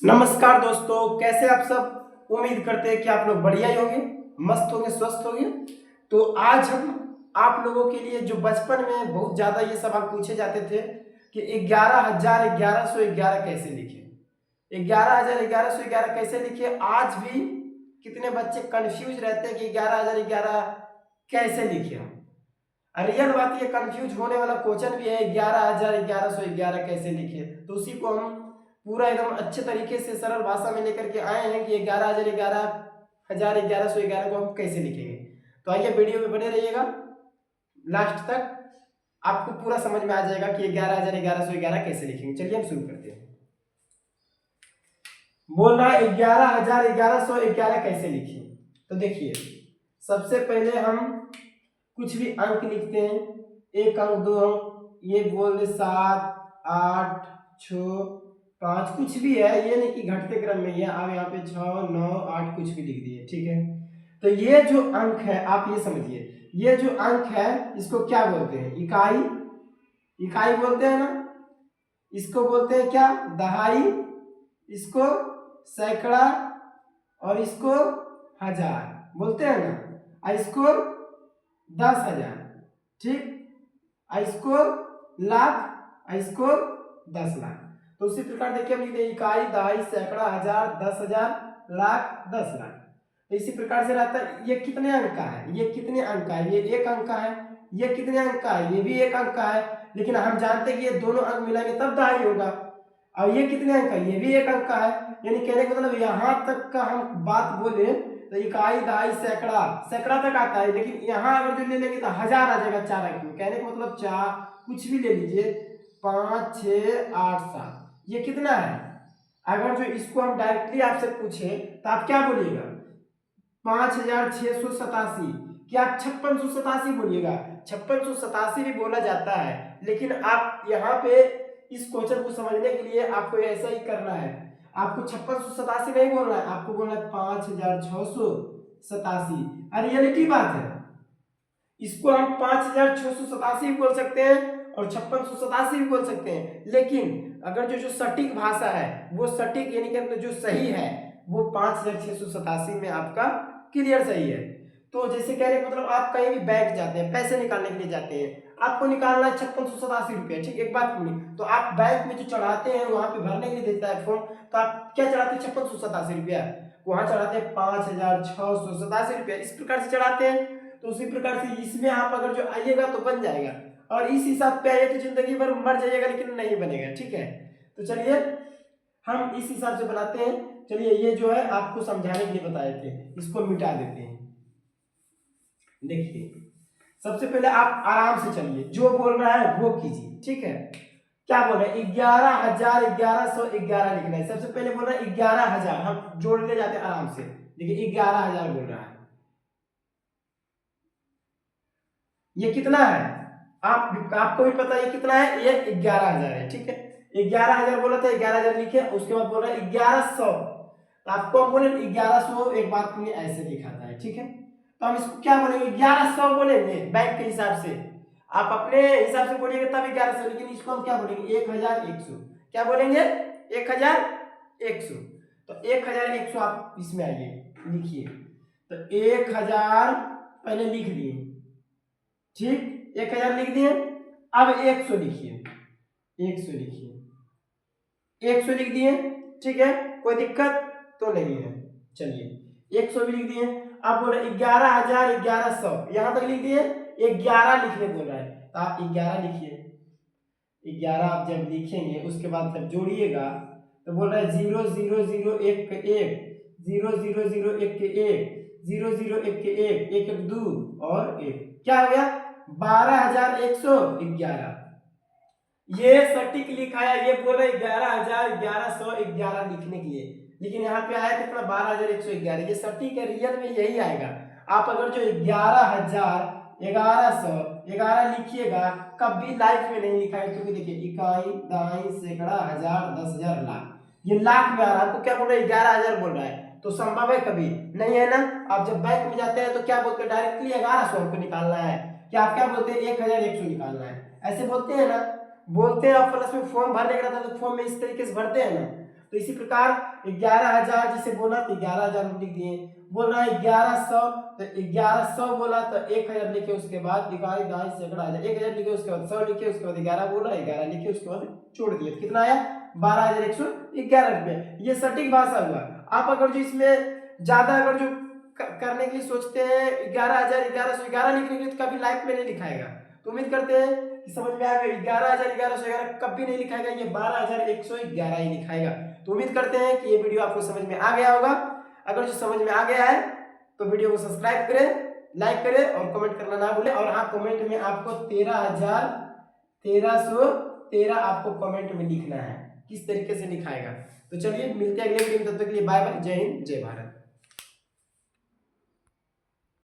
नमस्कार दोस्तों, कैसे आप सब। उम्मीद करते हैं कि आप लोग बढ़िया ही होंगे, मस्त होंगे, स्वस्थ होंगे। तो आज हम आप लोगों के लिए जो बचपन में बहुत ज़्यादा ये सवाल पूछे जाते थे कि 11,1111 कैसे लिखें, 11,1111 कैसे लिखें। आज भी कितने बच्चे कंफ्यूज रहते हैं कि 11,011 कैसे लिखें हम। रियल बात, ये कंफ्यूज होने वाला क्वेश्चन भी है 11,1111 कैसे लिखे। तो उसी को हम पूरा एकदम अच्छे तरीके से सरल भाषा में लेकर के आए हैं कि 11,011 को हम कैसे लिखेंगे। तो आइए वीडियो में बने रहिएगा लास्ट तक, आपको पूरा समझ में आ जाएगा कि 11,1111 कैसे लिखेंगे। चलिए हम शुरू करते हैं। बोल रहा है 11,1111 कैसे लिखें। तो देखिए, सबसे पहले हम कुछ भी अंक लिखते हैं, एक अंक, दो अंक, ये बोल दे 7, 8, 6, 5, कुछ भी है, ये नहीं कि घटते क्रम में ये आप यहाँ पे 6, 9, 8 कुछ भी लिख दिए, ठीक है। तो ये जो अंक है, आप ये समझिए, ये जो अंक है इसको क्या बोलते हैं? इकाई। इकाई बोलते हैं ना। इसको बोलते हैं क्या? दहाई। इसको सैकड़ा और इसको हजार बोलते हैं ना। और इसको 10,000, ठीक। इसको लाख, इसको 10 लाख। तो उसी प्रकार देखिए हम लिखते हैं इकाई, दहाई, सैकड़ा, हजार, 10,000, लाख, 10 लाख। तो इसी प्रकार से रहता है। ये कितने अंक का है? ये कितने अंक का है? ये एक अंक का है। ये कितने अंक का है? ये भी एक अंक का है। लेकिन हम जानते हैं कि ये दोनों अंक मिलाएंगे तब दहाई होगा। और ये कितने अंक का है? ये भी एक अंक का है। यानी कहने का मतलब यहाँ तक का हम बात बोले तो इकाई, दहाई, सैकड़ा, सैकड़ा तक आता है। लेकिन यहाँ अगर जो ले लेंगे तो हजार आ जाएगा 4 अंक में। कहने का मतलब 4 कुछ भी ले लीजिए, 5, 6, 8, 7, ये कितना है? अगर जो इसको हम डायरेक्टली आपसे पूछे तो आप क्या बोलिएगा? 5,687। क्या आप 5687 बोलिएगा? 5687 भी बोला जाता है। लेकिन आप यहाँ पे इस क्वेश्चन को समझने के लिए आपको ऐसा ही करना है। आपको 5687 नहीं बोलना है, आपको बोलना है 5,687। रियलिटी बात है, इसको हम 5,687 भी बोल सकते हैं और 5687 भी बोल सकते हैं। लेकिन अगर जो सटीक भाषा है, वो सटीक यानी कि जो सही है, वो 5,687 में आपका क्लियर सही है। तो जैसे कहने का मतलब, आप कहीं भी बैंक जाते हैं, पैसे निकालने के लिए जाते हैं, आपको निकालना है 5687 रुपया, ठीक। एक बात सुनिए, तो आप बैंक में जो चढ़ाते हैं वहां पे भरने के लिए देता है फॉर्म, तो आप क्या चढ़ाते हैं? 5687 रुपया। वहां चढ़ाते हैं 5,687 रुपया, इस प्रकार से चढ़ाते हैं। तो उसी प्रकार से इसमें आप अगर जो आइएगा तो बन जाएगा, और इस हिसाब पे आइए तो जिंदगी भर मर जाइएगा लेकिन नहीं बनेगा, ठीक है। तो चलिए हम इस हिसाब से बनाते हैं। चलिए, ये जो है आपको समझाने के लिए बताए थे, इसको मिटा देते हैं। देखिए, सबसे पहले आप आराम से चलिए, जो बोल रहा है वो कीजिए, ठीक है। क्या बोल रहे हैं? 11,1111 लिखना है। सबसे पहले बोल रहा है 11,000, हम जोड़ते जाते हैं आराम से। देखिए 11,000 बोल रहा है, ये कितना है? आपको भी पता है ये कितना है? ये 11,000 है, ठीक है। 11,000 बोला था, 11,000 लिखे। उसके बाद बोल रहा है 1,100। तो आपको हम बोले 1,100, एक बात में ऐसे लिखा था, ठीक है। तो हम इसको क्या बोलेंगे? 1,100 बोलेंगे बैंक के हिसाब से। आप अपने हिसाब से बोलिएगा तब 1,100, लेकिन इसको हम क्या बोलेंगे? 1,100। क्या बोलेंगे? 1,100। तो 1,100 आप इसमें आइए, लिखिए। तो 1,000 पहले लिख दिए, ठीक। 1,000 लिख दिए। अब 100 लिखिए, 100 लिखिए, 100 लिख दिए, ठीक है। कोई दिक्कत तो नहीं है। चलिए 100 भी लिख दिए। अब बोल रहे 11,1100, यहां तक लिख दिए। 11 लिखने बोल रहा है, तो आप 11 लिखिए। 11 आप जब लिखेंगे उसके बाद जब जोड़िएगा तो बोल रहा है 0,0,0,1 के 1, 0,0,0,1 के 1, 0,0,1 के 1, 1 1 2 और 1, क्या हो गया? 12,111। ये सटीक लिखा है। ये बोल रहे 11,1111 लिखने के लिए, लेकिन यहाँ पे आया कितना? 12,111। ये सटीक है, रियल में यही आएगा। आप अगर जो 11,1111 लिखिएगा, कभी लाइफ में नहीं लिखा है। क्योंकि देखिए इकाई, दहाई, सैकड़ा, हजार, 10,000, लाख, ये लाख में आ रहा है। आपको क्या बोल रहा है? 11,000 बोल रहा है। तो संभव है? कभी नहीं है ना। आप जब बैंक में जाते हैं तो क्या बोलते हैं? डायरेक्टली 1,100 हमको निकालना है। क्या आप क्या बोलते हैं? 1,100 निकालना है, ऐसे बोलते हैं ना। बोलते हैं, और प्लस में फॉर्म भरने का रहता है तो फॉर्म में इस तरीके से भरते हैं ना। तो इसी प्रकार 11,000 जिसे बोला तो 11,000 लिख दिए, बोल रहा है 1100 तो 1100 बोला तो 1000 लिखे, उसके बाद इकाई दाई सैकड़ा 1000 लिखे, उसके बाद 100 लिखे, उसके बाद 11 बोला 11 लिखे, उसके बाद छोड़ दिए, कितना आया 12,111 रुपये। ये सटीक भाषा हुआ। आप अगर जो इसमें ज्यादा अगर जो करने के लिए सोचते हैं 11,1111 लिखने के लिए तो कभी लाइफ में नहीं लिखाएगा। तो उम्मीद करते हैं कि समझ में आ गया। 11,1111 कभी नहीं लिखाएगा, ये 12,111 ही लिखाएगा। तो उम्मीद करते हैं कि ये वीडियो आपको समझ में आ गया होगा। अगर जो समझ में आ गया है तो वीडियो को सब्सक्राइब करें, लाइक करें और कमेंट करना ना भूलें। और हाँ, कमेंट में आपको 13,1313 आपको कमेंट में लिखना है, किस तरीके से लिखाएगा। तो चलिए मिलते हैं अगले वीडियो में, तब तक के लिए बाय बाय, जय हिंद जय भारत।